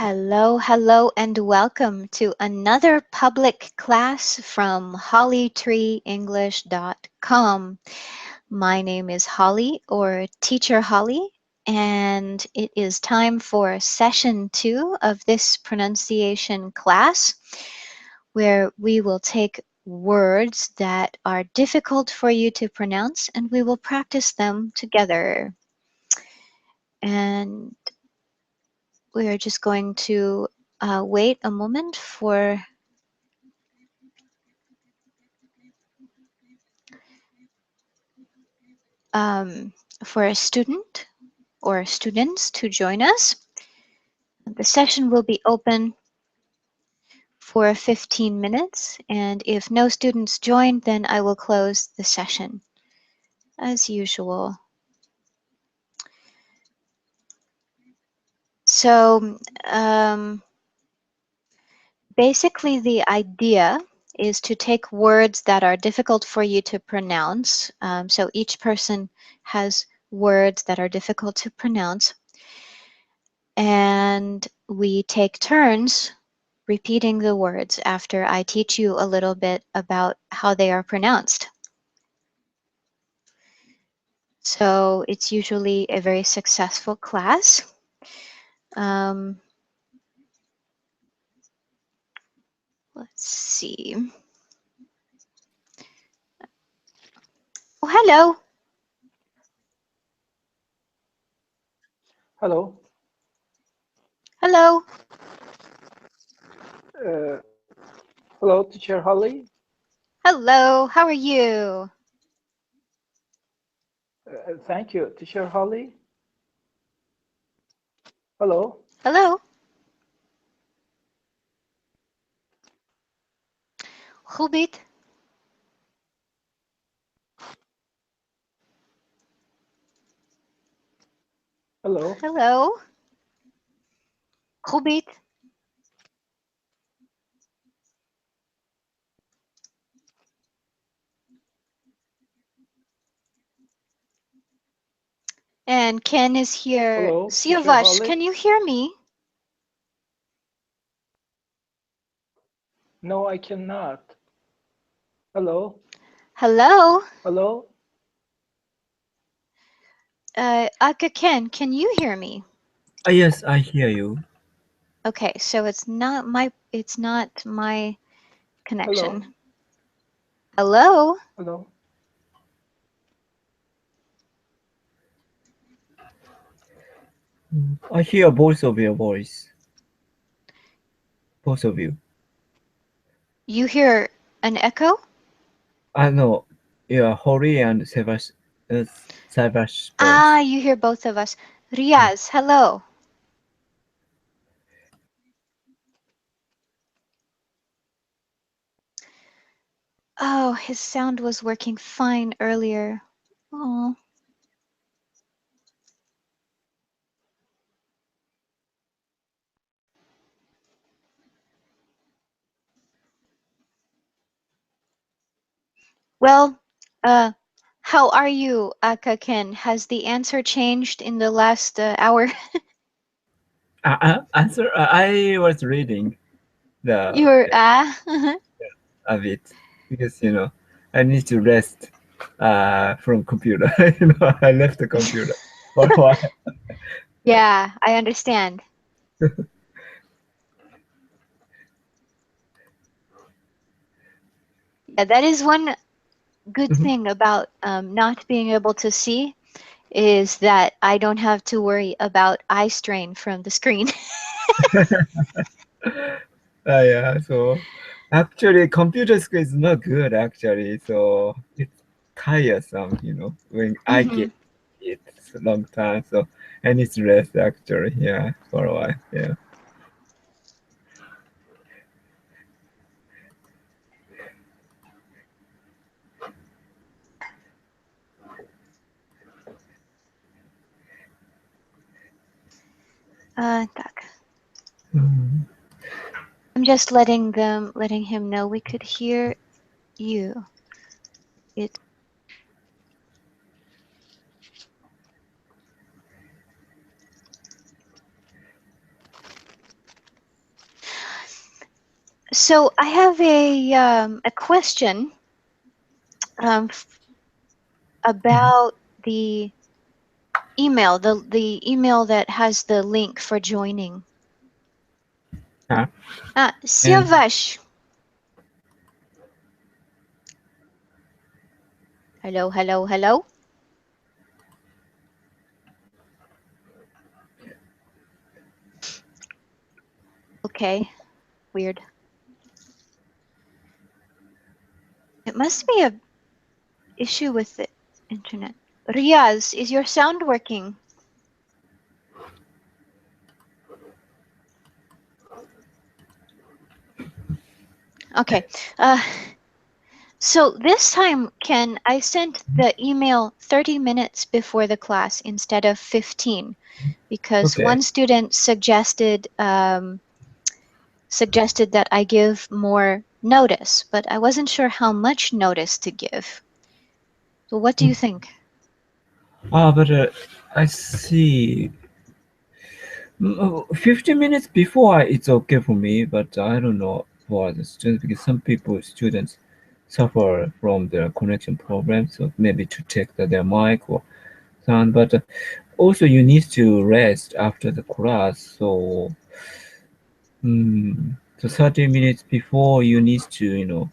Hello, and welcome to another public class from hollytreeenglish.com. My name is Holly, or Teacher Holly, and it is time for session 2 of this pronunciation class, where we will take words that are difficult for you to pronounce and we will practice them together. And we are just going to wait a moment for a student or students to join us. The session will be open for 15 minutes, and if no students join, then I will close the session as usual. So basically the idea is to take words that are difficult for you to pronounce. So each person has words that are difficult to pronounce, and we take turns repeating the words after I teach you a little bit about how they are pronounced. So it's usually a very successful class. Let's see. Oh, hello. Hello. Hello. Uh, Hello, Teacher Holly. Hello. How are you? Thank you, Teacher Holly. Hello. Hello. Goed. Hello. Hello. Goed. And Ken is here. Hello, Teacher Siavash, Holly. can you hear me? No, I cannot. Hello. Hello. Hello. Aka Ken, can you hear me? Yes, I hear you. Okay, so it's not my connection. Hello. Hello. Hello. I hear both of your voice. Both of you. You hear an echo? I know. Yeah, Hori and Sevash Ah, voice. you hear both of us. Yeah. Riaz, hello. Oh, his sound was working fine earlier. Oh. Well, how are you, Aka Ken? Has the answer changed in the last hour? Answer. I was reading the You're a bit because I need to rest from computer. I left the computer for a while. Yeah, I understand. Yeah, that is one good Mhm. thing about not being able to see is that I don't have to worry about eye strain from the screen. Yeah. So actually, computer screen is not good. Actually, so it's tiresome. When I Hmm. get it a long time. So I need to rest. Actually, yeah, for a while. Yeah. Tak. Mhm. I'm just letting him know we could hear you. It. So I have a question about the email, the email that has the link for joining. Yeah. And Siavash. Hello, hello, hello. Okay, weird. It must be a issue with the internet. Riaz, is your sound working? Okay. So this time, Ken, I sent the email 30 minutes before the class instead of 15 because okay. one student suggested that I give more notice, but I wasn't sure how much notice to give. So what do you think? But I see. 15 minutes before it's okay for me, but I don't know for the students because some people, students, suffer from the connection problem. So maybe to check their mic or sound. But also you need to rest after the class. So 30 minutes before you need to,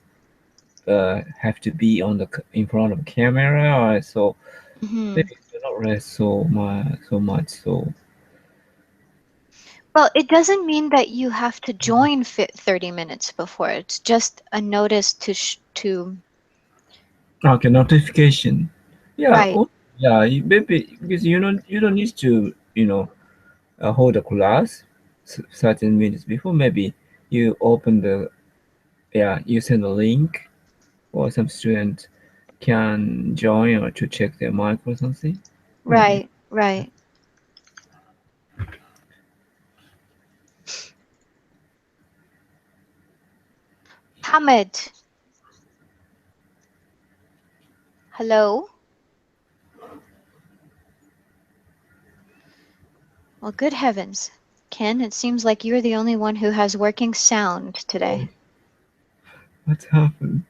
have to be on in front of the camera. So Hmm. maybe you do not rest so much. So Well, it doesn't mean that you have to join 30 minutes before. It's just a notice to okay, notification. Yeah, right, yeah. Maybe because you don't need to hold a class certain minutes before. Maybe you open you send a link or some student can join or to check their mic or something. Maybe. right, right. Hamid, hello. Well, good heavens. Ken, it seems like you're the only one who has working sound today. Oh, what happened?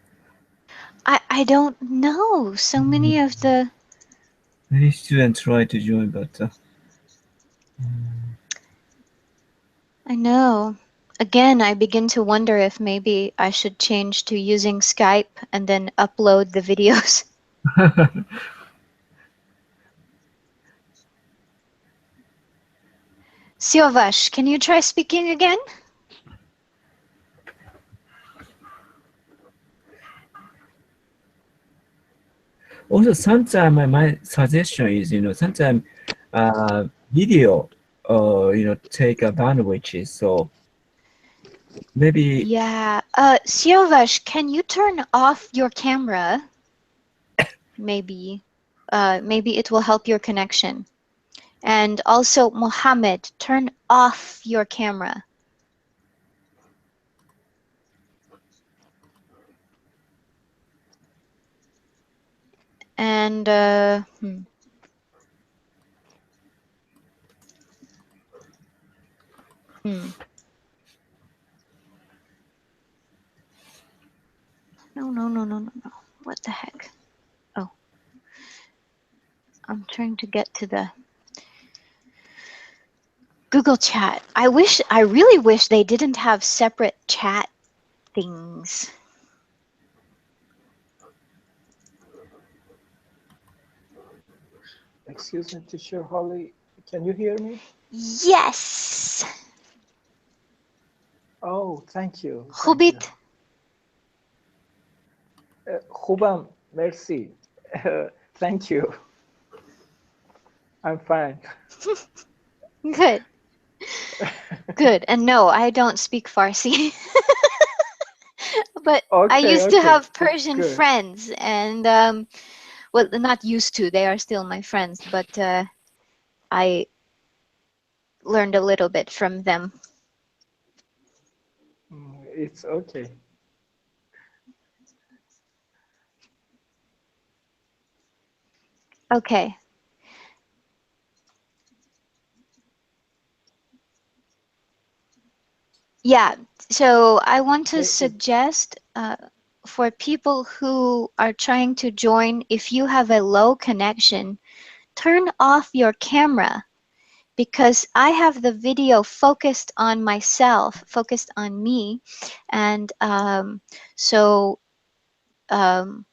I don't know. So many of the Many students try to join, but I know. Again, I begin to wonder if maybe I should change to using Skype and then upload the videos. Siavash, can you try speaking again? also sometimes my suggestion is sometimes video take a bandwidth, so maybe Yeah. Siavash, can you turn off your camera? Maybe. Maybe it will help your connection. And also, Mohammed, turn off your camera. And hmm. No, no, no, no, no, no. What the heck? Oh, I'm trying to get to the Google Chat. I really wish they didn't have separate chat things. Excuse me, Teacher Holly. Can you hear me? Yes. Oh, thank you. Thank you. خوبید. خوبم. Merci. Thank you. I'm fine. Good. Good. And no, I don't speak Farsi. But I Okay, used to okay. have Persian Good. friends and well, not used to, they are still my friends, but I learned a little bit from them. It's okay. Okay. Yeah, so I want to It, suggest for people who are trying to join, if you have a low connection, turn off your camera because I have the video focused on myself, focused on me. And so, um,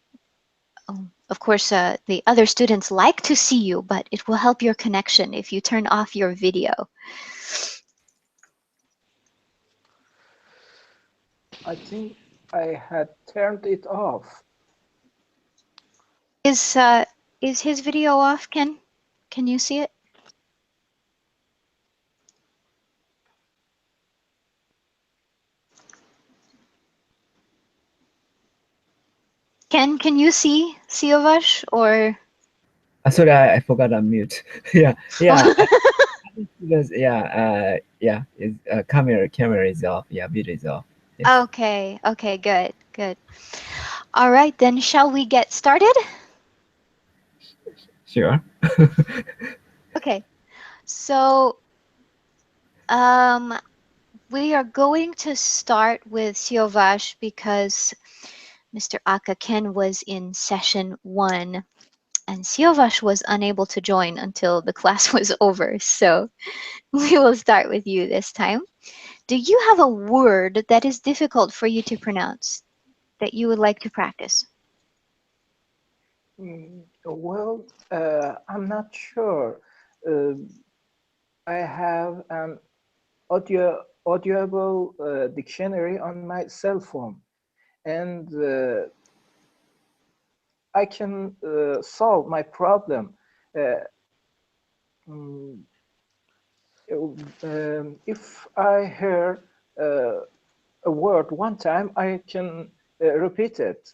of course, the other students like to see you, but it will help your connection if you turn off your video. I think I had turned it off. Is uh, is his video off, Ken? Can you see it? Ken, can you see Siovash or? Sorry, I forgot unmute. Yeah, yeah. Because yeah. Is camera is off. Yeah, video is off. Yes, Okay, okay, good, good. All right, then shall we get started? sure. Okay, so um, we are going to start with Siovash because Mr. Aka Ken was in session 1 and Siovash was unable to join until the class was over. So we will start with you this time. Do you have a word that is difficult for you to pronounce that you would like to practice? Well, I'm not sure. Uh, I have an audible dictionary on my cell phone, and I can solve my problem. Uh, mm, if I hear uh, a word one time, I can repeat it.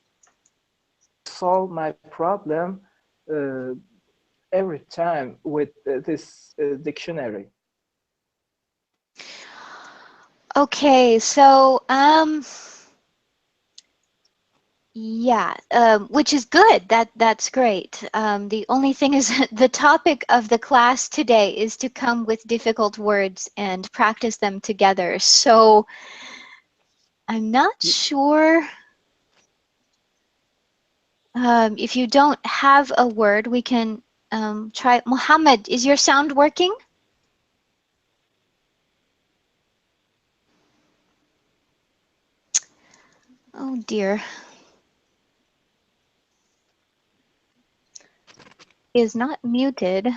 Solve my problem uh, every time with this dictionary. Okay, so yeah, which is good. That's great. The only thing is the topic of the class today is to come with difficult words and practice them together. So I'm not sure if you don't have a word, we can try. Mohammed, is your sound working? Oh dear, is not muted.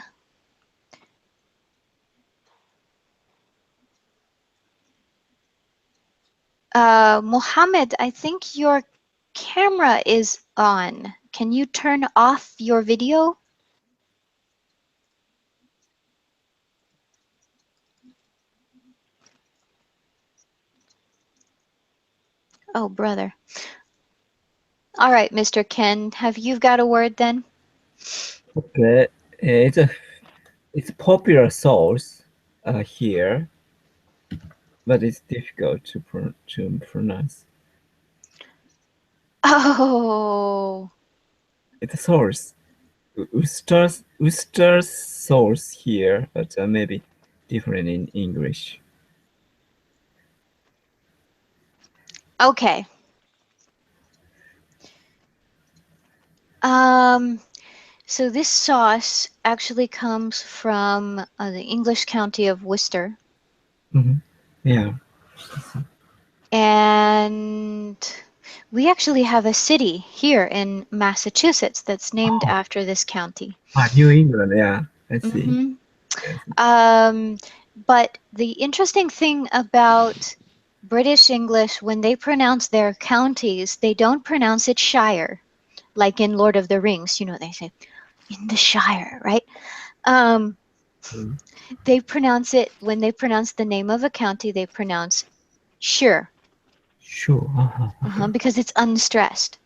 Mohammed, I think your camera is on. Can you turn off your video? Oh, brother. All right, Mr. Ken, have you got a word then? Okay. It's popular source here, but it's difficult to pronounce. Oh, It's a source. Worcester's source here, but maybe different in English. okay. Um, so this sauce actually comes from the English county of Worcester, Hmm. Yeah. and we actually have a city here in Massachusetts that's named Oh, after this county. New England. Yeah, I see. Mm-hmm. Yes. Um, but the interesting thing about British English, when they pronounce their counties, they don't pronounce it shire, like in Lord of the Rings. You know, they say in the Shire, right? Um, Mm. they pronounce it when they pronounce the name of a county, they pronounce shire Sure. because it's unstressed.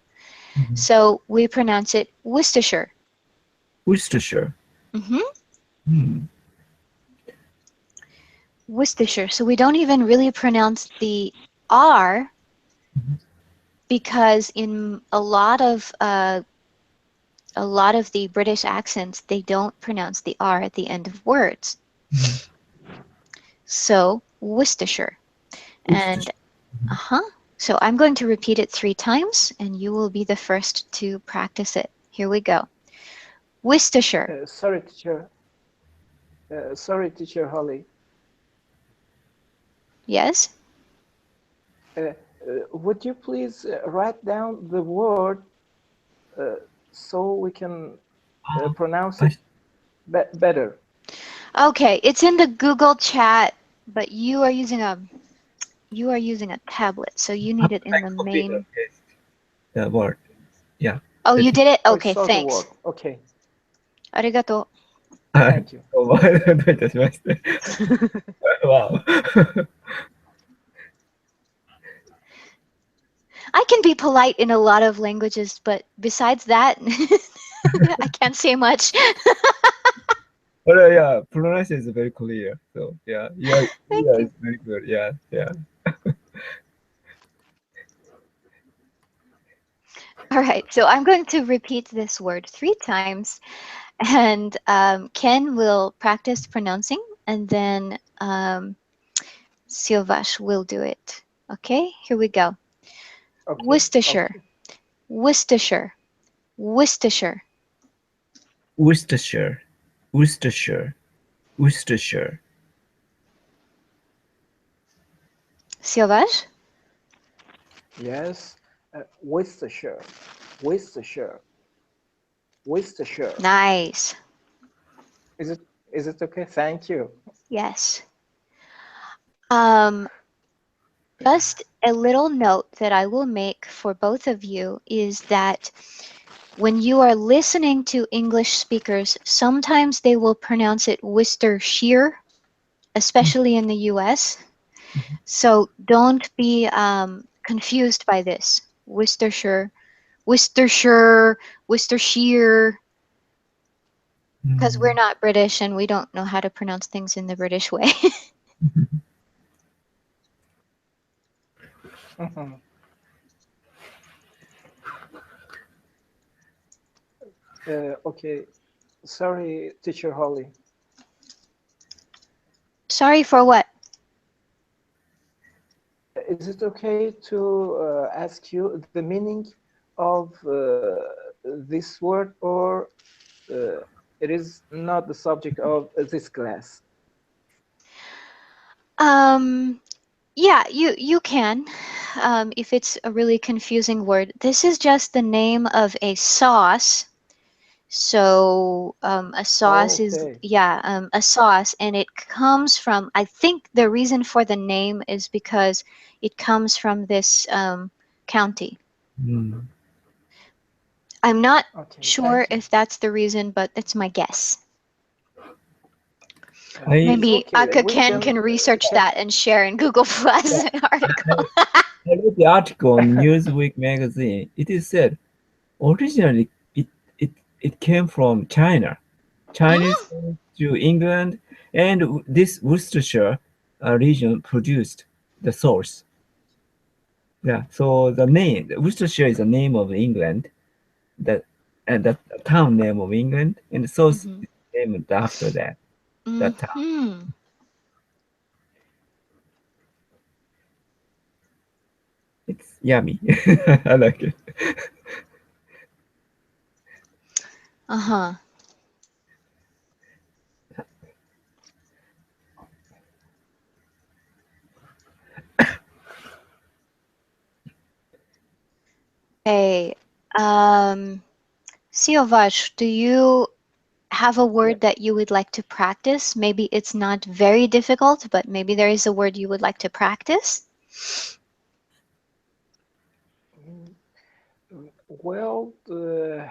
Mhm. So we pronounce it Worcestershire. Worcestershire. hmm Hmm. Worcestershire. So we don't even really pronounce the R because in a lot of the British accents, they don't pronounce the R at the end of words. Mhm. So Worcestershire. And Worcestershire. uh-huh. So I'm going to repeat it 3 times, and you will be the first to practice it. Here we go. Worcestershire. Sorry, teacher. Sorry, teacher Holly. Yes? Uh, would you please write down the word uh, so we can pronounce I, it better? Okay, it's in the Google chat, but you are using a tablet, so you need it I in the copy the main. paste the word. Yeah. Oh, The you teacher. did it? I Okay, saw the thanks. word. Okay, ありがと thank you. どうもありがとういたしまして。う。wow. I can be polite in a lot of languages, but besides that, I can't say much. But yeah, pronunciation is very clear. So yeah, Thank yeah, you. it's very good. Yeah, yeah. All right, so I'm going to repeat this word 3 times, and Ken will practice pronouncing, and then Silvash will do it. Okay, here we go. Okay, Worcestershire, okay. Worcestershire, Worcestershire. Worcestershire, Worcestershire, Worcestershire, Silvash? Yes, Worcestershire, Worcestershire, Worcestershire. Nice. Is it is it okay? Thank you. Yes. Um, just a little note that I will make for both of you is that when you are listening to English speakers, sometimes they will pronounce it Worcestershire, especially in the US. So don't be confused by this. Worcestershire, Worcestershire, Worcestershire, because we're mm, not British and we don't know how to pronounce things in the British way. Mhm. Okay, sorry, teacher Holly. Sorry for what? Is it okay to ask you the meaning of this word, or it is not the subject of this class? Um, yeah, you can. If it's a really confusing word. This is just the name of a sauce. So a sauce is, Okay, yeah, a sauce, and it comes from, I think the reason for the name is because it comes from this county. mm. I'm not okay, sure thank you. if that's the reason, but it's my guess. I, It's Maybe okay. Aka We Ken can research can that and share in Google yeah, Plus I, article. I read the article on Newsweek magazine. It is said originally it, it came from China. Chinese went to England, and this Worcestershire region produced the sauce. Yeah, so the name Worcestershire is the name of England, that and the town name of England, and the sauce Mm-hmm. is named after that town. Mm-hmm. It's yummy. I like it. Uh-huh. Hey, Siavash, do you have a yeah. word that you would like to practice? Maybe it's not very difficult, but maybe there is a word you would like to practice? Mm, Well, the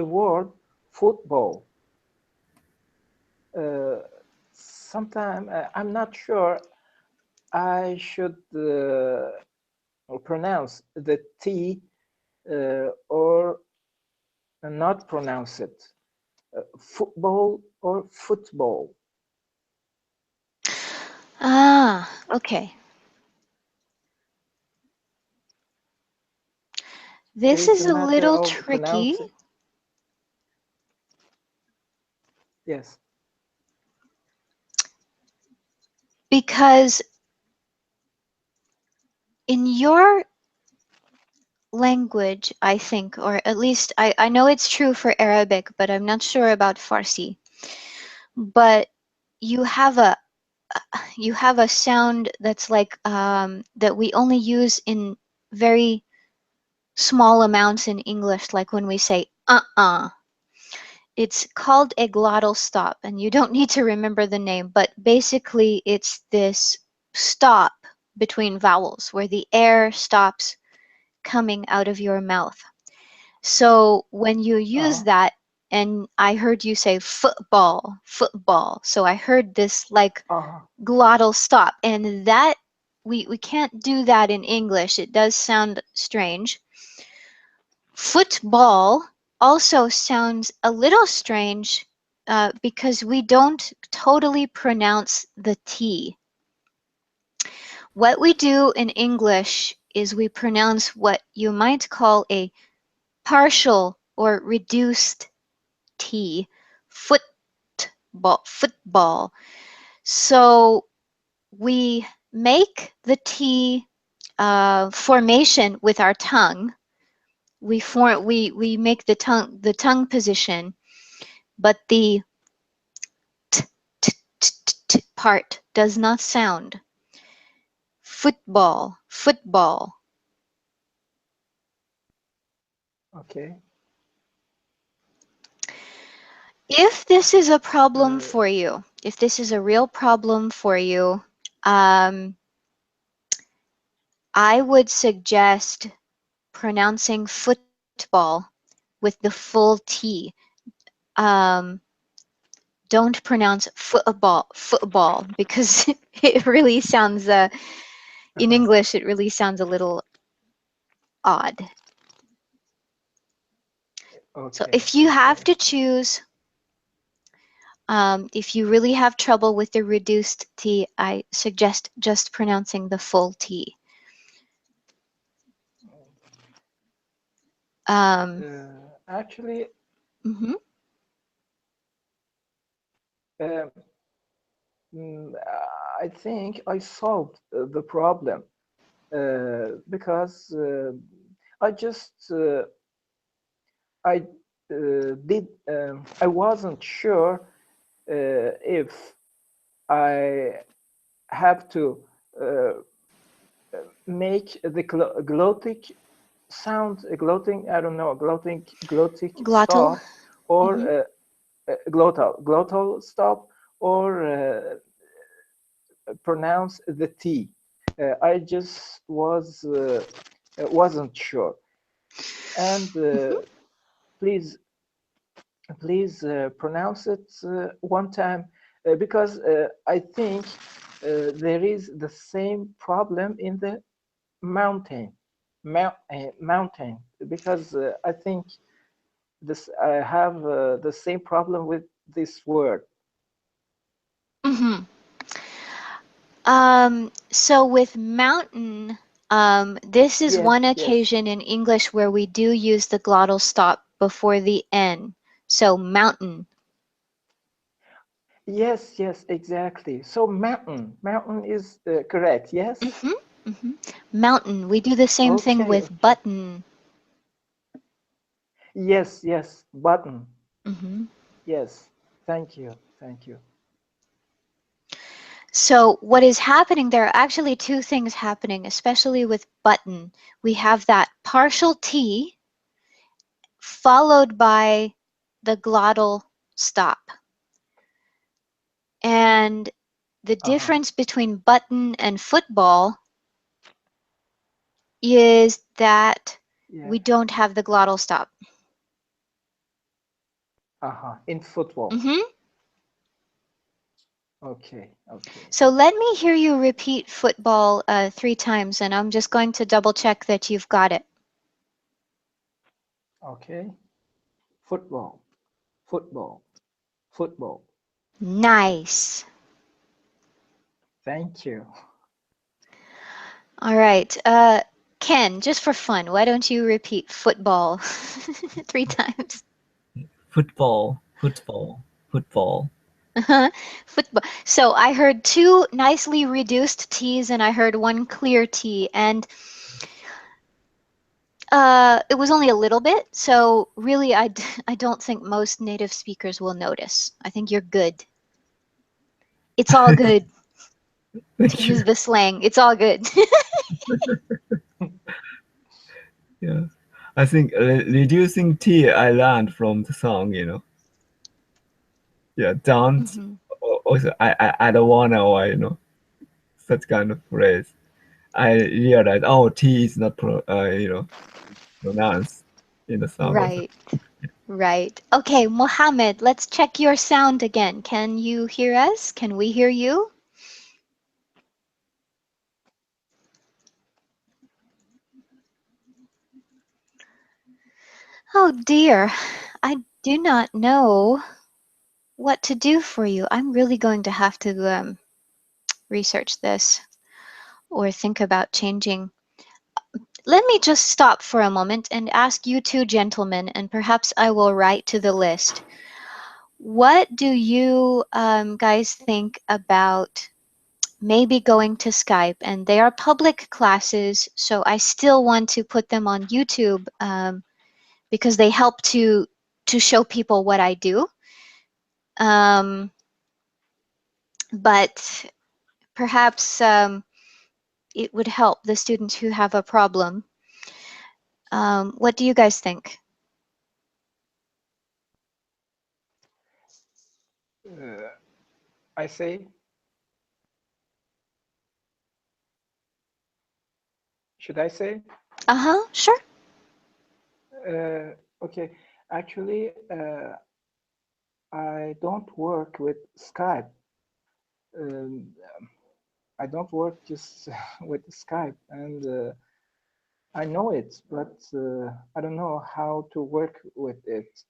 word football. Uh, Sometime I'm not sure I should pronounce the T or not pronounce it. Football or football. Ah, okay. It This is is a a matter little of tricky pronouncing. Yes. because in your language, I think, or at least I know it's true for Arabic, but I'm not sure about Farsi. But you have a you have a sound that's like that we only use in very small amounts in English, like when we say It's called a glottal stop, and you don't need to remember the name, but basically it's this stop between vowels where the air stops coming out of your mouth. So when you use Uh-huh. that, and I heard you say football, football. So I heard this like Uh-huh. glottal stop, and that we can't do that in English. It does sound strange. Football also sounds a little strange because we don't totally pronounce the T. What we do in English is we pronounce what you might call a partial or reduced T, football, football. So we make the T formation with our tongue. We make the tongue position, but the t, part does not sound. Football, football. Okay. If this is a problem Uh, for you, if this is a real problem for you, um, I would suggest pronouncing football with the full T. Um, don't pronounce football because it really sounds in uh-huh. English it really sounds a little odd. So Okay. if you have Okay. to choose, if you really have trouble with the reduced T, I suggest just pronouncing the full T. Um, Actually, mhm. um, mm, I think I solved the problem because I just I did I wasn't sure if I have to uh, make the glottic sound, glotting, I don't know, glottic Glottal. stop, or Mhm. glottal stop, or pronounce the T. I just wasn't sure. And Mhm. please, please pronounce it one time because I think there is the same problem in the mountain because I think this I have the same problem with this word. Mhm. So with mountain, this is Yes, one yes, occasion in English where we do use the glottal stop before the N. So mountain. yes, yes, exactly. So mountain is correct. Yes. Mhm. Mhm. Mountain. We do the same thing Okay, with okay. button. Yes, yes, button. Mhm. Yes. Thank you, thank you. So what is happening, there are actually two things happening, especially with button. We have that partial T followed by the glottal stop. And the Uh-huh. difference between button and football is that Yeah. we don't have the glottal stop. Uh-huh. In football. Hmm. Okay, okay, So let me hear you repeat football 3 times, and I'm just going to double check that you've got it. okay. Football, football, football. Nice. Thank you. All right. Ken, just for fun, why don't you repeat football 3 times? Football, football, football. Football. So I heard two nicely reduced T's and I heard one clear T, and it was only a little bit. So really, I don't think most native speakers will notice. I think you're good. It's all good to Thank you. use the slang. It's all good. Yeah. I think reducing T I learned from the song, Yeah, don't. Mhm. Also, I don't wanna, or, such kind of phrase. I realized, oh, T is not pronounced in the song also. Right, right. Okay, Mohammed, let's check your sound again. Can you hear us? Can we hear you? Oh dear, I do not know what to do for you. I'm really going to have to research this or think about changing. Let me just stop for a moment and ask you two gentlemen, and perhaps I will write to the list. What do you guys think about maybe going to Skype? And they are public classes, so I still want to put them on YouTube because they help to show people what I do. Um, but perhaps it would help the students who have a problem. What do you guys think? Uh, I say, should I say? Uh-huh, sure. Okay, actually, I don't work with Skype. Um, I don't work just with Skype, and I know it, but I don't know how to work with it.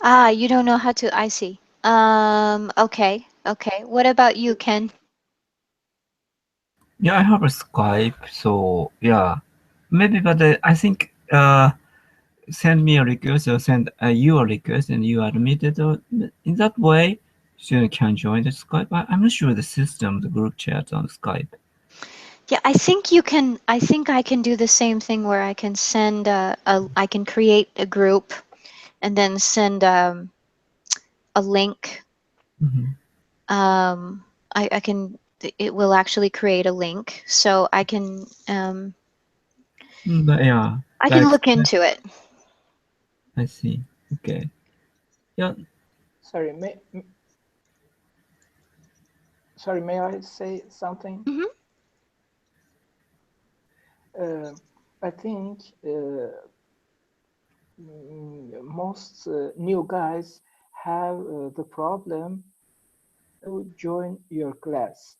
Ah, you don't know how to, I see. Okay, okay. What about you, Ken? Yeah, I have a Skype, so yeah, maybe, but I think send me a request or send you a request and you admit it. Or in that way, student can join the Skype. I'm not sure the system, the group chat on Skype. Yeah, I think you can, I think I can do the same thing where I can send I can create a group and then send a link. Hmm. Um, I can, it will actually create a link, so But yeah, I can like look into it. I see. Okay. Yeah. Sorry, sorry, may I say something? Hmm. Uh, I think most new guys have the problem to join your class.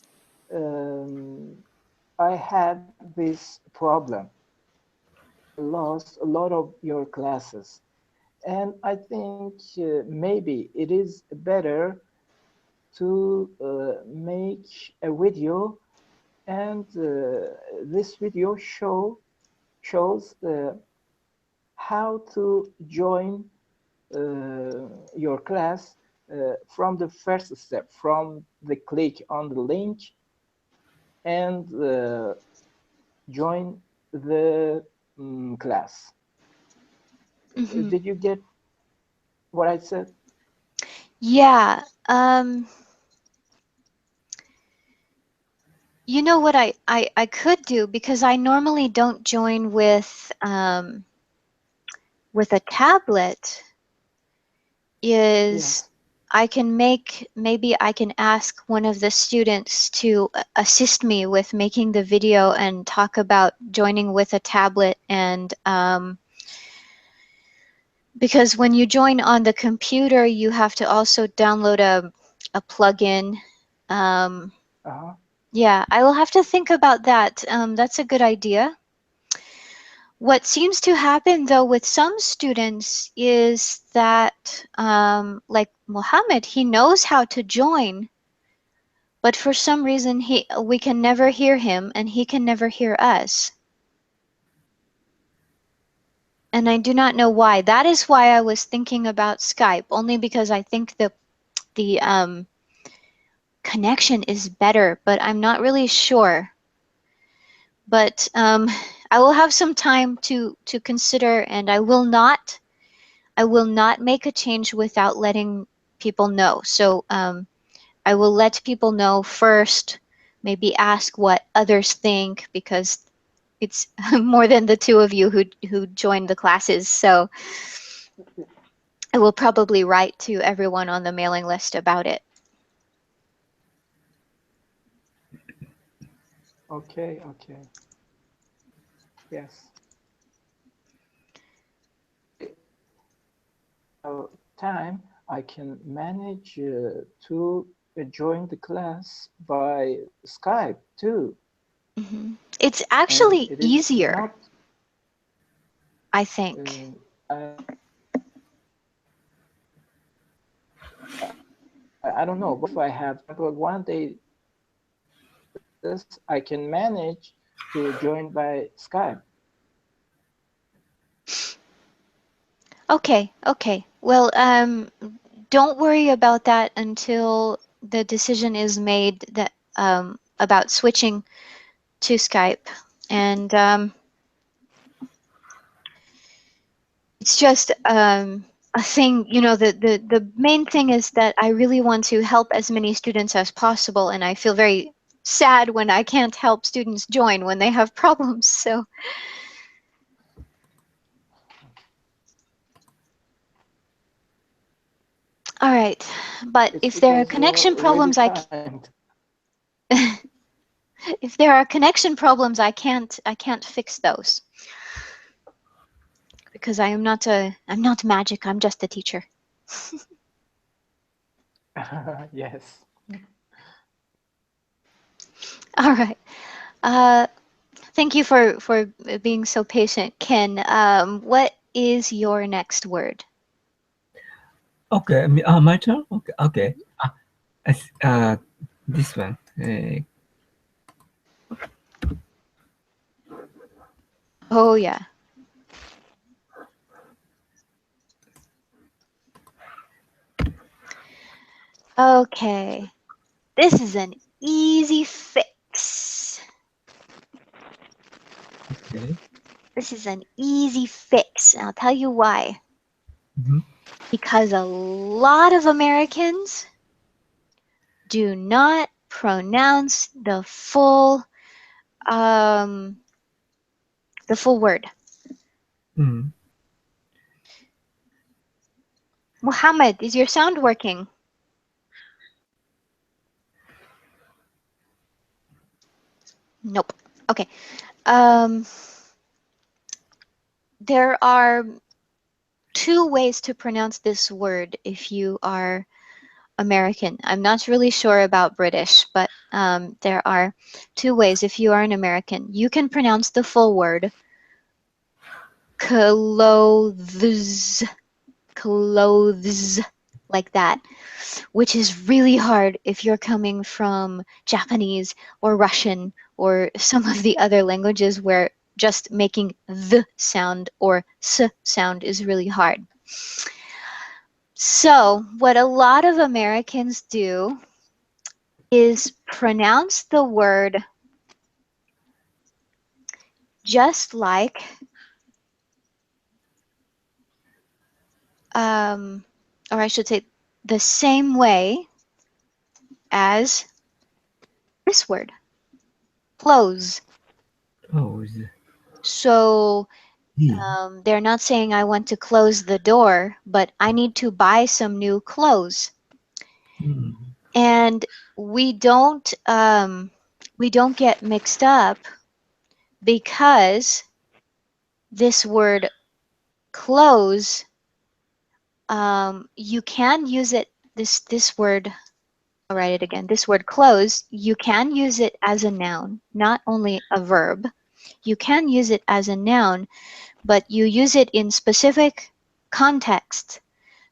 Um, I had this problem. I lost a lot of your classes, and I think maybe it is better to make a video, and this video shows how to join your class from the first step, from the click on the link and join the class. Hmm. Did you get what I said? Yeah. You know what I could do because I normally don't join with a tablet is Yes. I can make, maybe I can ask one of the students to assist me with making the video and talk about joining with a tablet and because when you join on the computer, you have to also download a plugin. Um, Uh-huh. yeah, I will have to think about that. That's a good idea. What seems to happen though with some students is that, like Mohammed, he knows how to join, but for some reason we can never hear him and he can never hear us. And I do not know why. That is why I was thinking about Skype, only because I think the connection is better, but I'm not really sure. But I will have some time to consider, and I will not make a change without letting people know. So I will let people know first, maybe ask what others think, because it's more than the two of you who joined the classes. So I will probably write to everyone on the mailing list about it. Okay, okay. Yes. Time, I can manage to join the class by Skype too, It's and actually it is easier, not. I think. I don't know, but if I have, for example, one day this, I can manage to join by Skype. Okay, okay. Well, don't worry about that until the decision is made that about switching to Skype. And it's just a thing, the main thing is that I really want to help as many students as possible, and I feel very sad when I can't help students join when they have problems. So, all right. But It's if there are because connection you're really problems, kind. if there are connection problems, I can't fix those because I'm not magic. I'm just a teacher. Yes. All right. Uh, Thank you for being so patient, Ken. What is your next word? Okay, my turn. Okay, okay. As- uh, this one. Oh yeah. Okay. This is an easy fix. Okay. This is an easy fix. And I'll tell you why. Mm-hmm. Because a lot of Americans do not pronounce um the full word. Mm. Muhammad, is your sound working? Nope. Okay. Um, there are two ways to pronounce this word if you are American. I'm not really sure about British, but there are two ways if you are an American. You can pronounce the full word clothes, clothes, like that, which is really hard if you're coming from Japanese or Russian or some of the other languages where just making the sound or s sound is really hard. So, what a lot of Americans do is pronounce the word just like, um, or I should say, the same way as this word, clothes. Close. So D. they're not saying I want to close the door, but I need to buy some new clothes. Mm. And we don't get mixed up because this word clothes, you can use it, this word, I'll write it again, this word clothes, you can use it as a noun, not only a verb. You can use it as a noun, but you use it in specific context.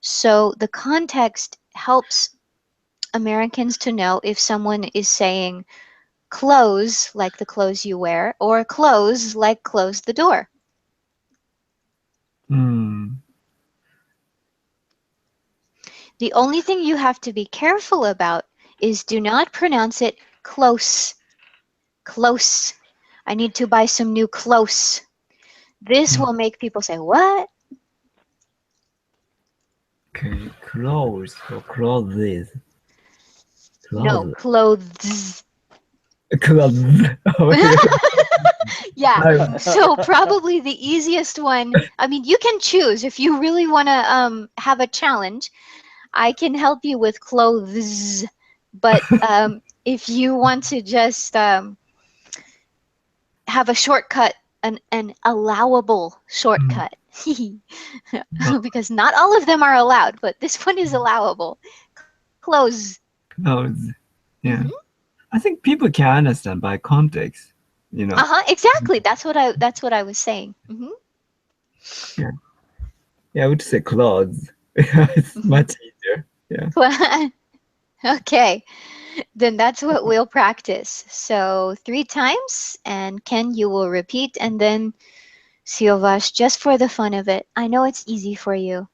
So the context helps Americans to know if someone is saying close, like the clothes you wear, or close, like close the door. Hmm. The only thing you have to be careful about is do not pronounce it close. Close. I need to buy some new close. This Hmm. will make people say, what? Okay. Clothes or clothes. No, Clothes. clothes. Clothes. Oh my God. Yeah, I'm- so probably the easiest one. I mean, you can choose if you really want to have a challenge. I can help you with clothes, but if you want to just have a shortcut, an allowable Hmm. shortcut, Oh, because not all of them are allowed, but this one is allowable. Clothes. clothes. Hmm. Yeah. I think people can understand by context. You know. Uh-huh, exactly. That's what I was saying. Yeah. Yeah. I would say clothes. It's Hmm. much easier. Yeah. Okay, then that's what we'll practice. So 3 times, and Ken, you will repeat, and then Silvash, just for the fun of it. I know it's easy for you,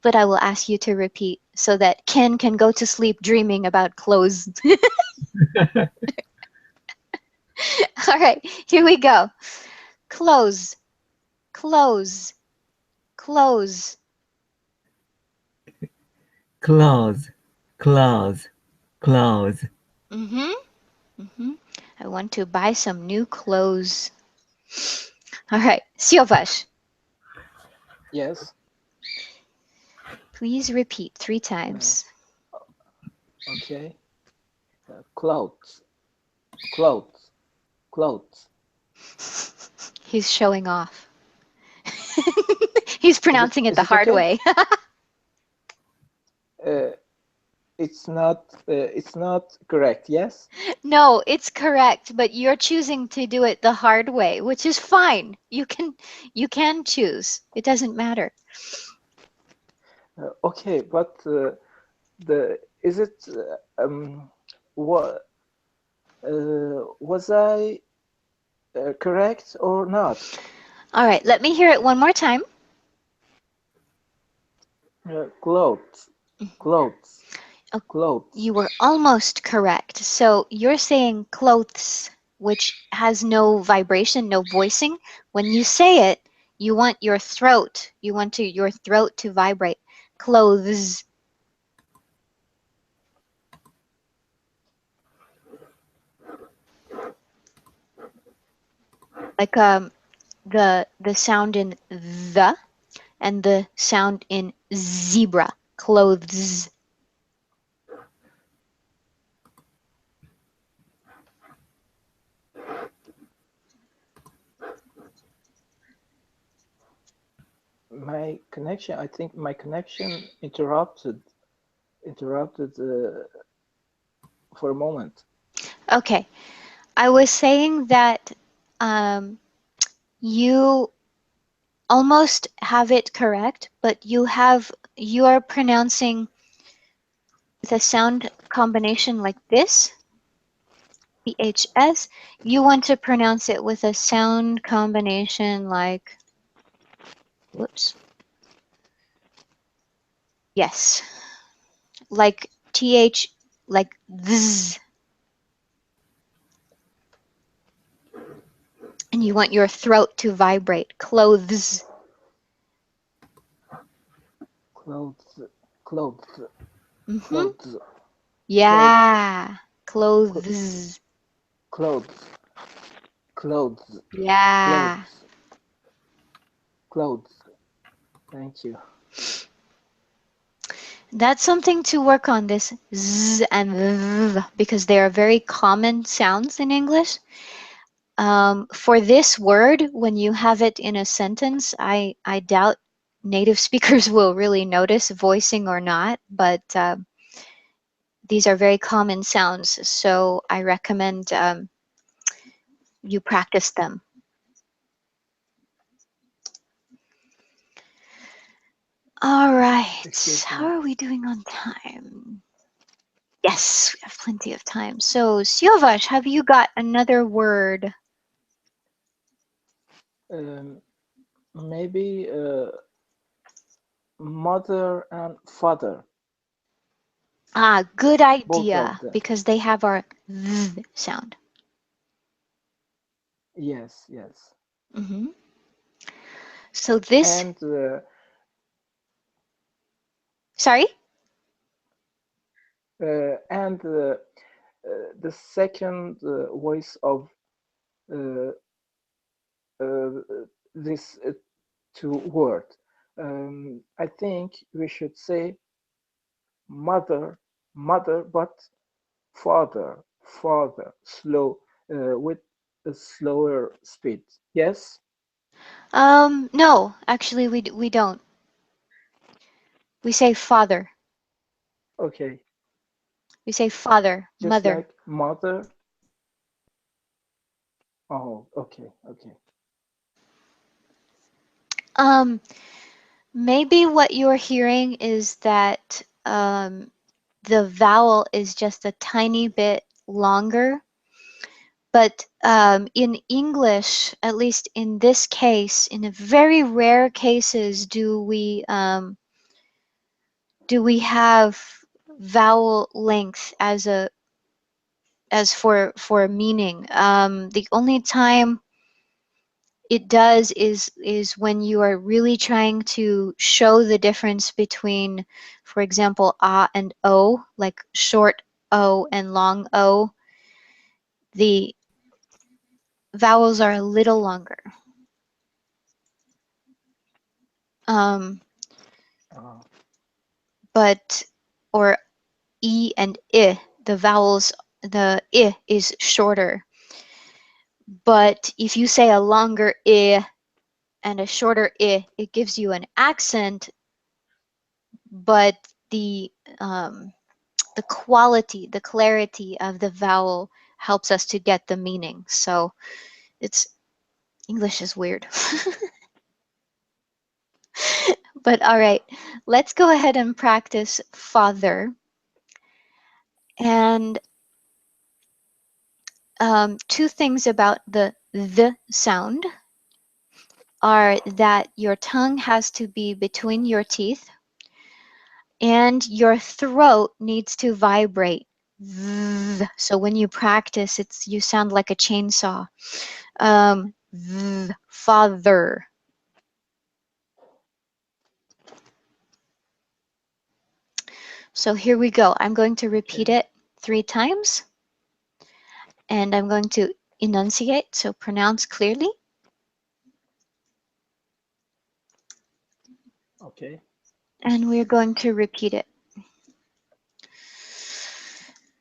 but I will ask you to repeat so that Ken can go to sleep dreaming about clothes. All right, here we go. Close, close, close. Clothes. Clothes. Clothes. Mm-hmm. Mm-hmm. I want to buy some new clothes. All right, Silvash, Yes. please repeat three Uh, times. okay. Clothes. Clothes. Clothes. He's showing off. He's Is it pronouncing it is the it hard okay? way. Uh, it's not correct. Yes. No, it's correct, but you're choosing to do it the hard way, which is fine. You can choose. It doesn't matter. Okay, but the is it what was I correct or not? All right, let me hear it one more time. Clothes. Clothes. Oh, Clothes. you were almost correct. So you're saying clothes, which has no vibration, no voicing. When you say it, you want your throat to vibrate. Clothes. Like the sound in the and the sound in zebra. Clothes. My connection. I think my connection interrupted for a moment. Okay. I was saying that um, you almost have it correct, but you are pronouncing with a sound combination like this, PHS. You want to pronounce it with a sound combination like, whoops, yes, like TH, like this, and you want your throat to vibrate. Clothes. Clothes. Clothes. Mm-hmm. Clothes. Clothes. Yeah. Cl- Clothes. clothes. Clothes. Yeah. Clothes. Clothes. Thank you. That's something to work on, this z and th, because they are very common sounds in English. For this word, when you have it in a sentence, I doubt native speakers will really notice voicing or not, but these are very common sounds, so I recommend you practice them. All right, Excuse how me. are we doing on time? Yes, we have plenty of time. So, Silvash, have you got another word? Um, maybe mother and father, Ah, good both of idea, them. because they have our th sound. Yes, yes. hmm So this, And sorry? and the second voice of uh, uh, this two word. I think we should say mother, mother, but father, father, slow, with a slower speed. Yes? No, actually we don't. We say father. Okay. We say father, Just mother. like mother. Oh, okay, okay. Um, Maybe what you're hearing is that the vowel is just a tiny bit longer, but in English, at least in this case, in a very rare cases, do we have vowel length as a as for meaning. The only time it does is when you are really trying to show the difference between, for example, ah and o, like short o and long o. The vowels are a little longer. Um, Uh, but or e and I, the vowels, the I is shorter. But if you say a longer I and a shorter I, it gives you an accent, but the um, the quality, the clarity of the vowel helps us to get the meaning. So it's English is weird. But all right, let's go ahead and practice father. And two things about the sound are that your tongue has to be between your teeth and your throat needs to vibrate. So when you practice, it's you sound like a chainsaw. Father. So here we go. I'm going to repeat okay, it 3 times and I'm going to enunciate, so pronounce clearly. okay. And we're going to repeat it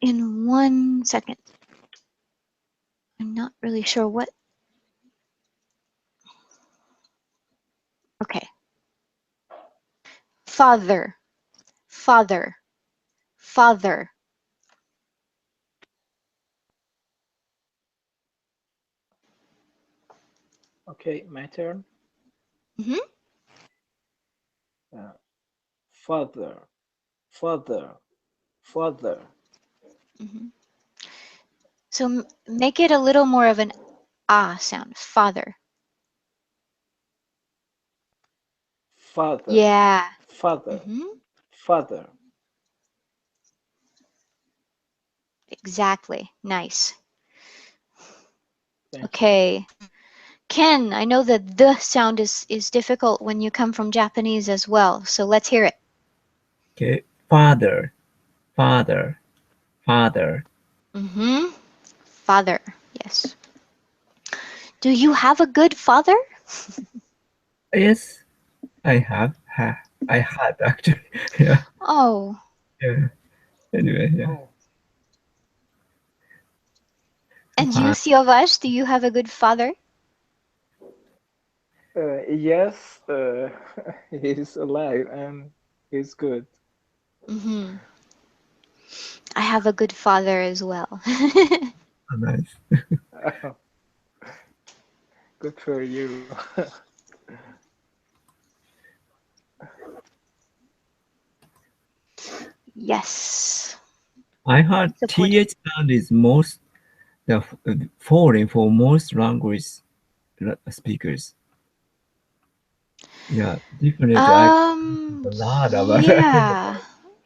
in 1 second. I'm not really sure what. Okay. Father, father, father. Okay, my turn. hmm Uh, father, father, father, hmm So make it a little more of an ah sound. Father. father, Yeah. father, hmm father. Exactly. Nice. Thank you. Okay. Ken, I know that the sound is difficult when you come from Japanese as well, so let's hear it. Okay, father, father, father. Mm-hmm. Father. Yes. Do you have a good father? Yes, I had actually. Yeah, Oh. yeah. Anyway, yeah. Oh, And you, Fa- Siavash, do you have a good father? yes, he's alive and he's good. Mm-hmm. I have a good father as well. Nice. Good for you. Yes. I heard Supportive. th sound is most the foreign for most language speakers. Yeah, definitely. I a lot about Yeah.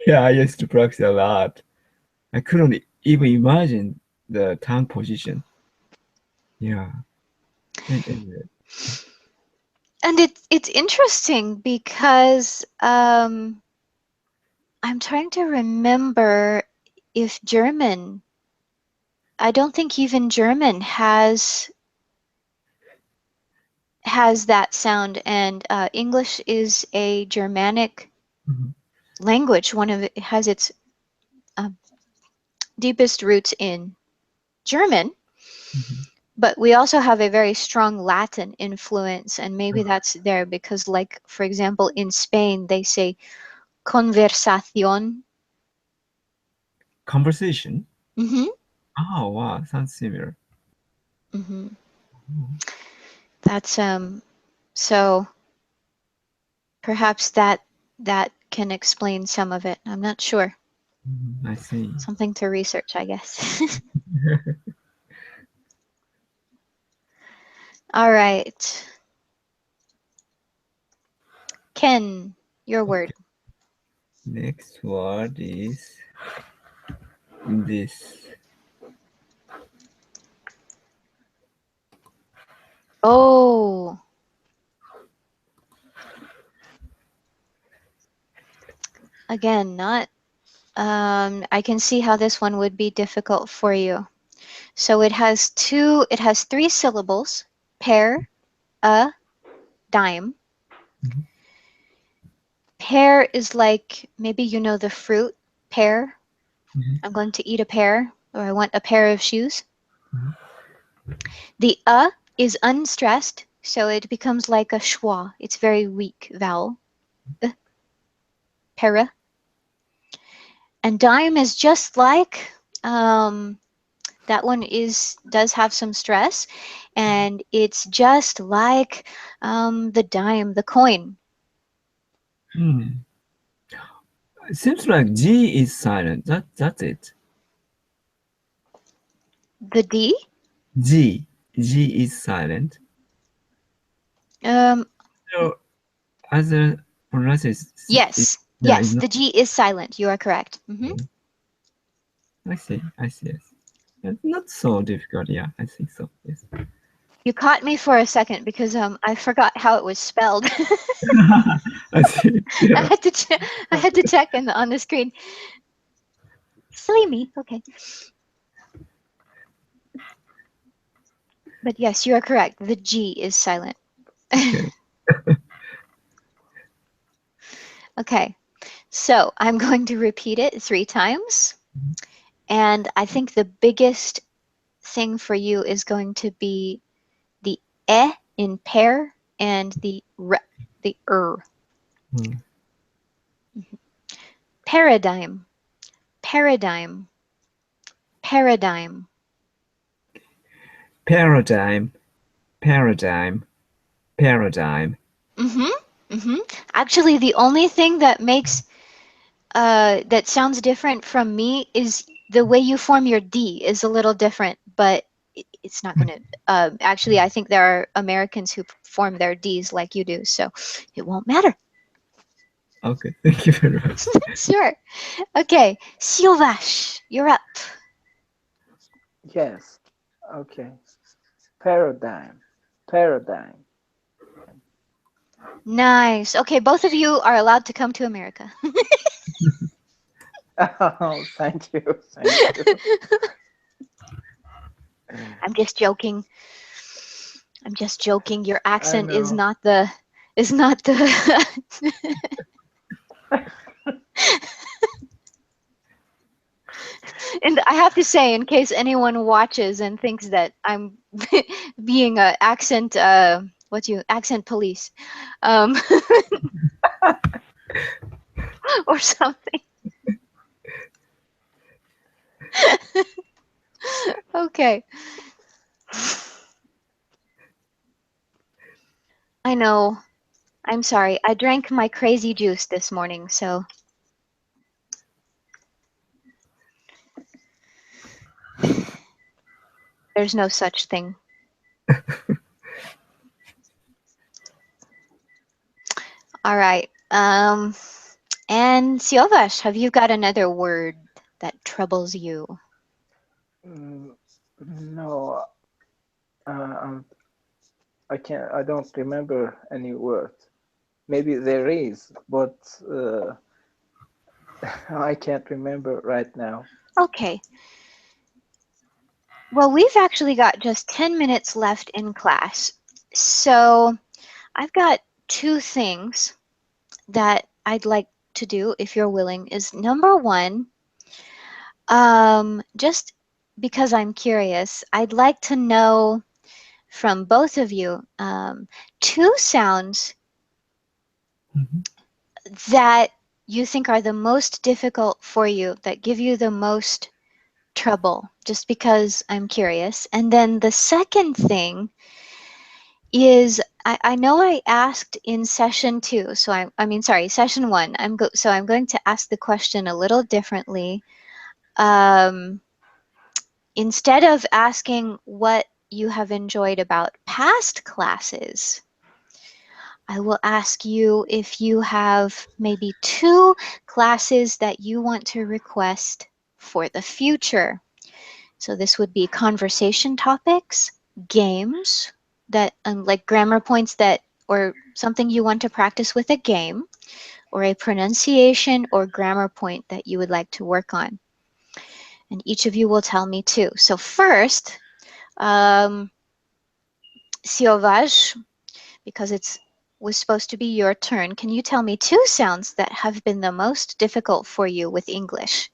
yeah, I used to practice a lot. I couldn't even imagine the tongue position. Yeah. Anyway. And it's interesting because I'm trying to remember if German, I don't think even German has that sound, and English is a Germanic Mhm, language. One of it has its uh, deepest roots in German, mhm. but we also have a very strong Latin influence, and maybe that's there because, like, for example, in Spain, they say conversación. Conversation. Hmm. Oh wow, sounds similar. Hmm. Mhm, That's so perhaps that can explain some of it. I'm not sure. I see. Something to research, I guess. All right. Ken, your word. Okay. Next word is this. Oh, again, not I can see how this one would be difficult for you. So it has three syllables, pear, a, dime. Mhm, Pear is like, maybe you know the fruit, pear. mhm, I'm going to eat a pear, or I want a pair of shoes. mhm, The a is unstressed, so it becomes like a schwa. It's very weak vowel. Uh, para. And dime is just like that one is does have some stress, and it's just like the dime, the coin. hmm. It seems like G is silent. That's it. The D. G. G is silent. Um, So other pronunciation is yes, yeah is yes, not the G is silent. You are correct. okay. I see. I see. Yes. Not so difficult. Yeah, I think so. Yes. You caught me for a second because I forgot how it was spelled. I see. I Yeah. had to I had to check on the screen. Silly me. Okay, but yes, you are correct. The G is silent. Okay. Okay, so I'm going to repeat it 3 times, and I think the biggest thing for you is going to be the in pair and the Hmm. paradigm, paradigm, paradigm. Paradigm. Paradigm. Paradigm. Mm-hmm. Mm-hmm. Actually, the only thing that makes that sounds different from me is the way you form your D is a little different, but it's not gonna. Actually, I think there are Americans who form their Ds like you do, so it won't matter. Okay. Thank you very much. Sure. Okay, Silvash, you're up. Yes. Okay. Paradigm. Paradigm. Nice. Okay, both of you are allowed to come to America. Oh, thank you. Thank you. I'm just joking. I'm just joking. Your I accent know. is not the and I have to say, in case anyone watches and thinks that I'm being a accent accent police, um, or something. Okay. I know. I'm sorry. I drank my crazy juice this morning, so there's no such thing. All right. And Silvash, have you got another word that troubles you? Mm, no, um, I don't remember any word. Maybe there is, but I can't remember right now. Okay. Well, we've actually got just 10 minutes left in class. So I've got two things that I'd like to do, if you're willing, is number one, just because I'm curious, I'd like to know from both of you two sounds Mhm. that you think are the most difficult for you, that give you the most trouble, just because I'm curious. And then the second thing is I know I asked in session two, so I mean, sorry, session one. So I'm going to ask the question a little differently. Um, Instead of asking what you have enjoyed about past classes, I will ask you if you have maybe two classes that you want to request for the future. So this would be conversation topics, games that, like grammar points that, or something you want to practice with a game, or a pronunciation or grammar point that you would like to work on. And each of you will tell me two. So first, um, Sauvage, because it's was supposed to be your turn, can you tell me two sounds that have been the most difficult for you with English?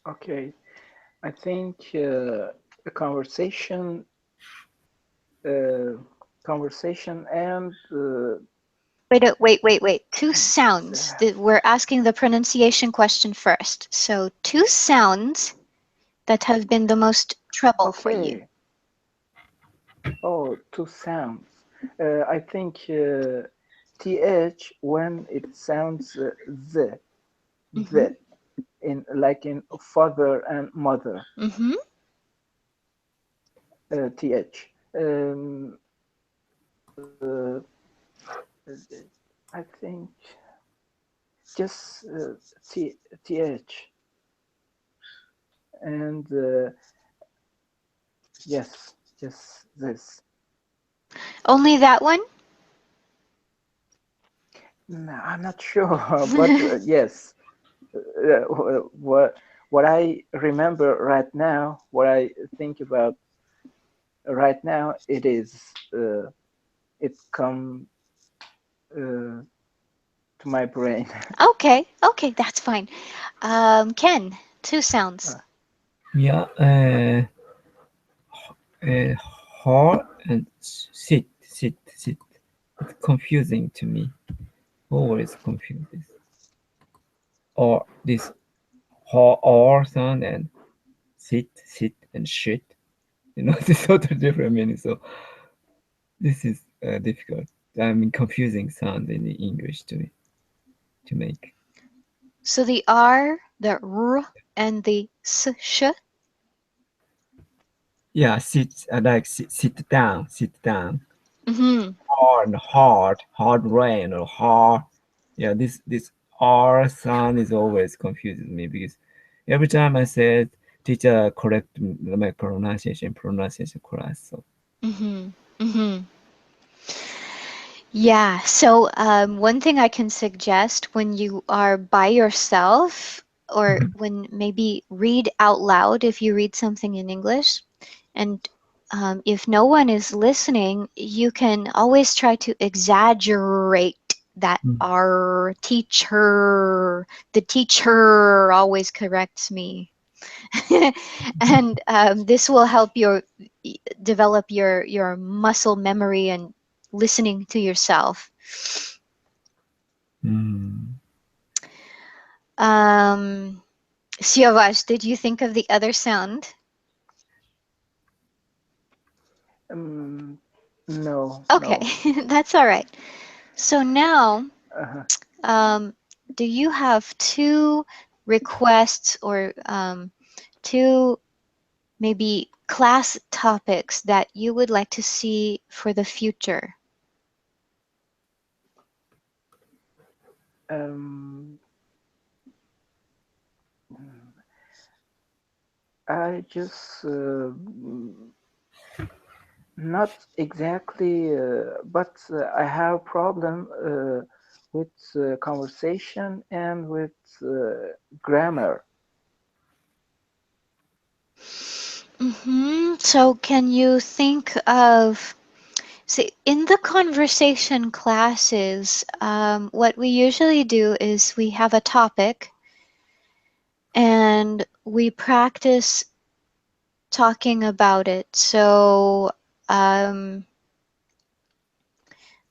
Okay, I think a uh, conversation and Wait. Two sounds. We're asking the pronunciation question first. So two sounds that have been the most trouble for you. okay. Oh, two sounds. I think th when it sounds Mm-hmm. the in like in father and mother. Mm-hmm. Th. Uh, I think just th and yes, just this. Only that one? No, I'm not sure, but yes, what I remember right now, what I think about right now, it come to my brain. Okay, that's fine. Ken, two sounds. Uh, Yeah, hard and sit. It's confusing to me. Always confuses. Or this or sound and sit and shit. This totally different meaning. So this is difficult. I mean, confusing sound in the English to me to make. So the R, the R, and the sh. Yeah, like sit down. Mm-hmm. Hard rain or hard. Yeah, this R sound is always confuses me because every time I said teacher correct my pronunciation class. So Mm-hmm. Mm-hmm. Yeah, so one thing I can suggest when you are by yourself, or Mhm. when maybe read out loud if you read something in English, and if no one is listening, you can always try to exaggerate that Mm. our teacher, the teacher always corrects me. And this will help develop your muscle memory and listening to yourself. Mm. Um, Siavash, did you think of the other sound? um, no, Okay, no. that's all right. So now, Uh, um, do you have two requests or two maybe class topics that you would like to see for the future? Um, I just not exactly, but I have problem with conversation and with grammar. So, can you think of, see, in the conversation classes, what we usually do is we have a topic and we practice talking about it. So, um,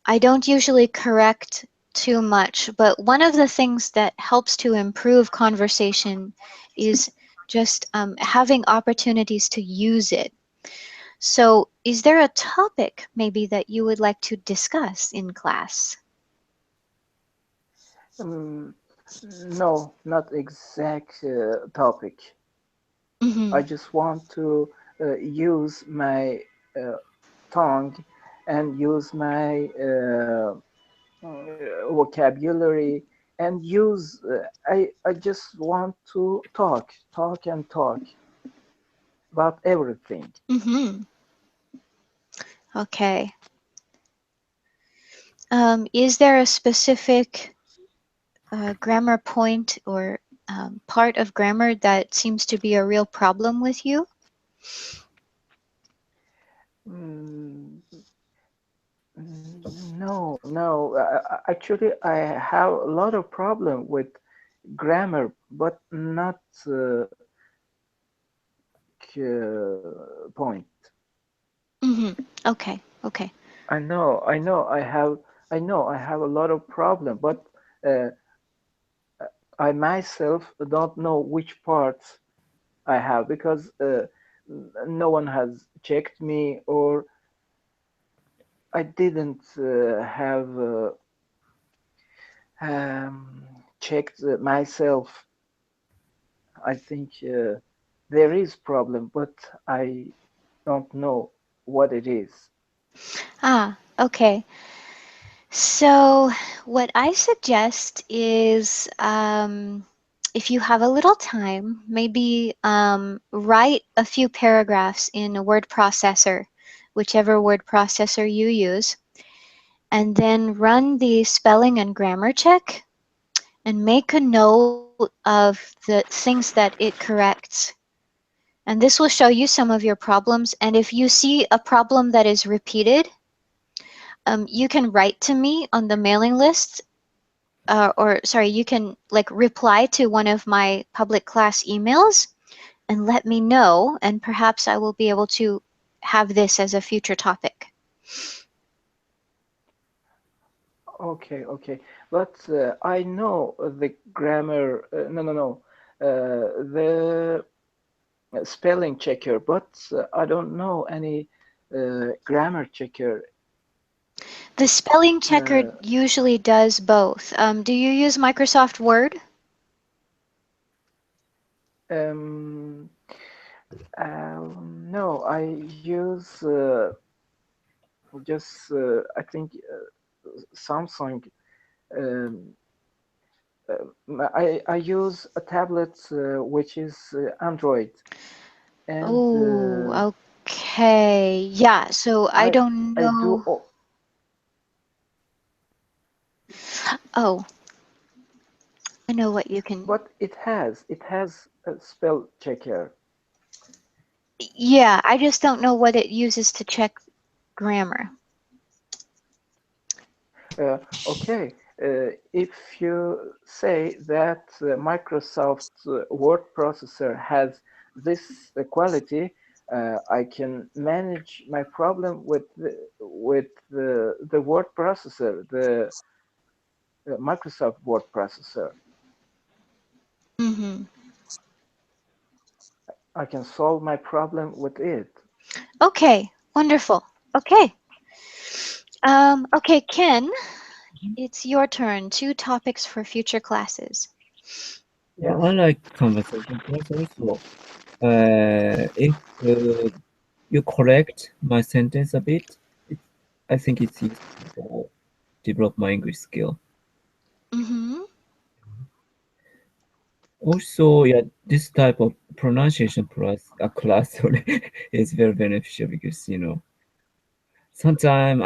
I don't usually correct too much, but one of the things that helps to improve conversation is just having opportunities to use it. So, is there a topic maybe that you would like to discuss in class? Um, no, not exact topic. Hmm. I just want to use my uh, tongue and use my vocabulary and use I just want to talk and talk about everything. Hmm. Okay. Is there a specific grammar point or part of grammar that seems to be a real problem with you? Mm, no. Actually, I have a lot of problem with grammar, but not point. Hmm. Okay. Okay. I know I have a lot of problem, but uh, I myself don't know which parts I have because no one has checked me or I didn't have checked myself. I think there is problem, but I don't know what it is. Ah, okay. So, what I suggest is if you have a little time, maybe write a few paragraphs in a word processor, whichever word processor you use, and then run the spelling and grammar check and make a note of the things that it corrects. And this will show you some of your problems. And if you see a problem that is repeated, you can write to me on the mailing list, or sorry, you can like reply to one of my public class emails and let me know, and perhaps I will be able to have this as a future topic. Okay. But I know the grammar. No. The spelling checker, but I don't know any grammar checker. The spelling checker Uh, usually does both. Do you use Microsoft Word? um, no, I use just I think Samsung. Um, I use a tablet which is Android, and Oh, okay. Yeah, so I I don't I do, know. Oh, I know what you can. but it has a spell checker. Yeah, I just don't know what it uses to check grammar. Okay, if you say that Microsoft word processor has this quality, I can manage my problem with the word processor, the Microsoft word processor. Hmm. I can solve my problem with it. Okay, wonderful. Okay. Okay, Ken, it's your turn. Two topics for future classes. I Yes. like conversation class also. If you correct my sentence a bit, I think it's useful for develop my English skill. Mm-hmm. Also, yeah, this type of pronunciation plus a class sorry, is very beneficial because sometimes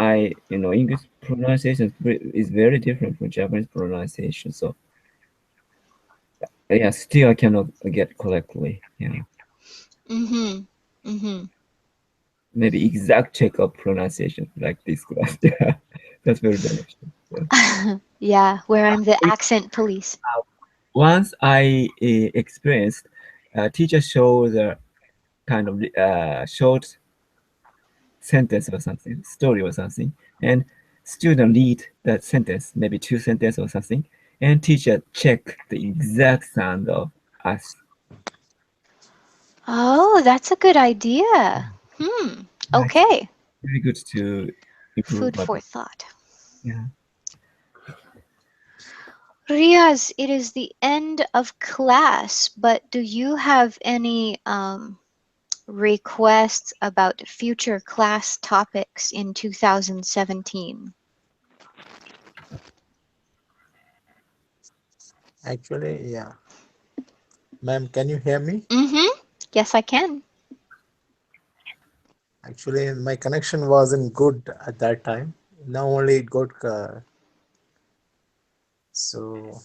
English pronunciation is very different from Japanese pronunciation. So yeah, still I cannot get correctly. Yeah, Mm-hmm. Mm-hmm. maybe exact check of pronunciation like this class. Yeah, that's very beneficial. Yeah. Yeah, where I'm the It, accent police. Once I experienced, teacher show the kind of short sentence or something, story or something, and student read that sentence, maybe two sentences or something, and teacher check the exact sound of us. Oh, that's a good idea. Hmm. Yeah, it's Okay. very good to improve Food my. for thought. Yeah. Riaz, it is the end of class, but do you have any requests about future class topics in 2017? Actually, yeah. Ma'am, can you hear me? Mm-hmm. Yes, I can. Actually, my connection wasn't good at that time. Now only it got so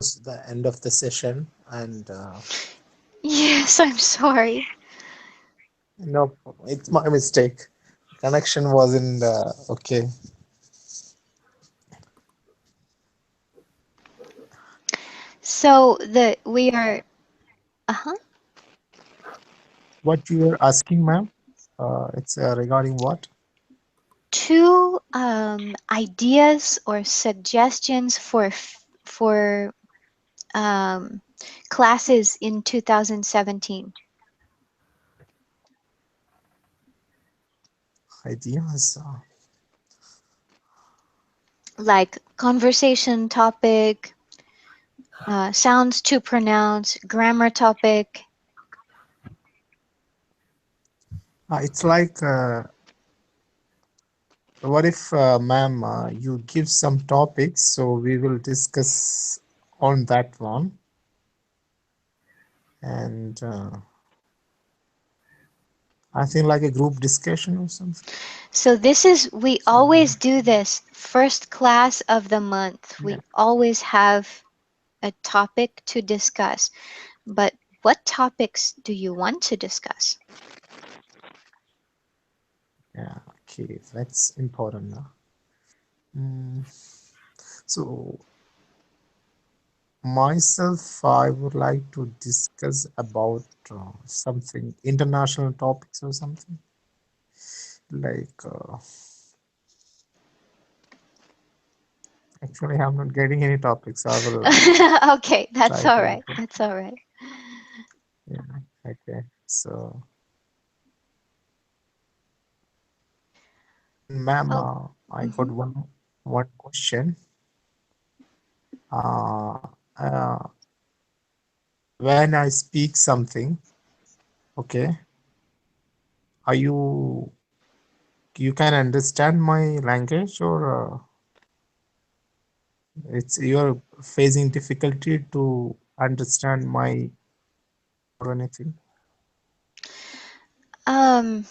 it's the end of the session, and Yes, I'm sorry. no, it's my mistake. Connection wasn't okay. So the we are uh-huh. What you were asking, ma'am? It's regarding what? Two ideas or suggestions for um, classes in 2017, Ideas. like conversation topic, sounds to pronounce, grammar topic. It's like, what if, ma'am, you give some topics, so we will discuss on that one, and I think like a group discussion or something. So this is, we So always do this first class of the month. We yeah, always have a topic to discuss. But what topics do you want to discuss? yeah, okay, that's important now. Mm, so myself, I would like to discuss about something international topics or something like. Actually, I'm not getting any topics. I will Okay, that's try all to. right. That's all right. Yeah. Okay. So, and ma'am, Oh, I got mhm. one question. Uh, uh, when I speak something, okay, are you can understand my language, or it's you're facing difficulty to understand my or anything? Um,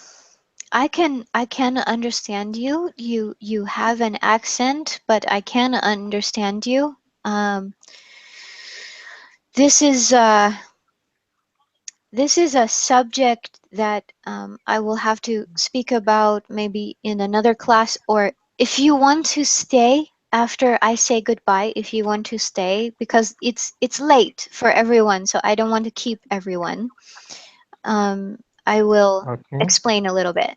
I can understand you. You have an accent, but I can understand you. Um, this is this is a subject that I will have to speak about maybe in another class, or if you want to stay after I say goodbye, if you want to stay, because it's late for everyone, so I don't want to keep everyone. I will Okay. explain a little bit.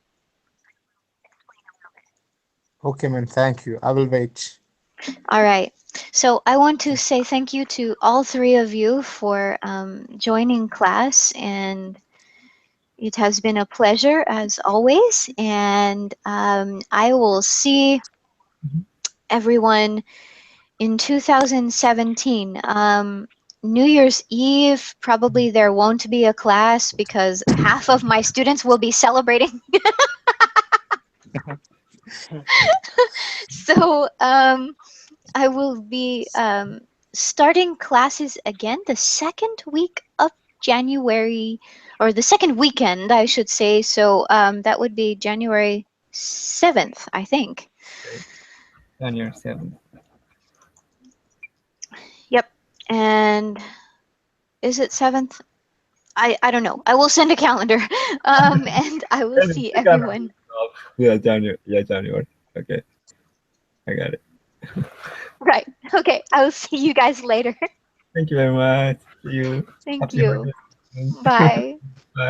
Okay, ma'am. Thank you. I will wait. All right. So I want to say thank you to all three of you for joining class, and it has been a pleasure as always. And I will see Mhm. everyone in 2017. New Year's Eve, probably there won't be a class because half of my students will be celebrating. So I will be starting classes again the second week of January, or the second weekend, I should say. So that would be January 7th, I think. Okay. January 7th. Yep. And is it 7th? I don't know. I will send a calendar. And I will January, see I got it. everyone. Yeah, January. Yeah, January. Okay, I got it. Right. Okay. I will see you guys later. Thank you very much. See you. Thank Happy you. holidays. Bye. Bye.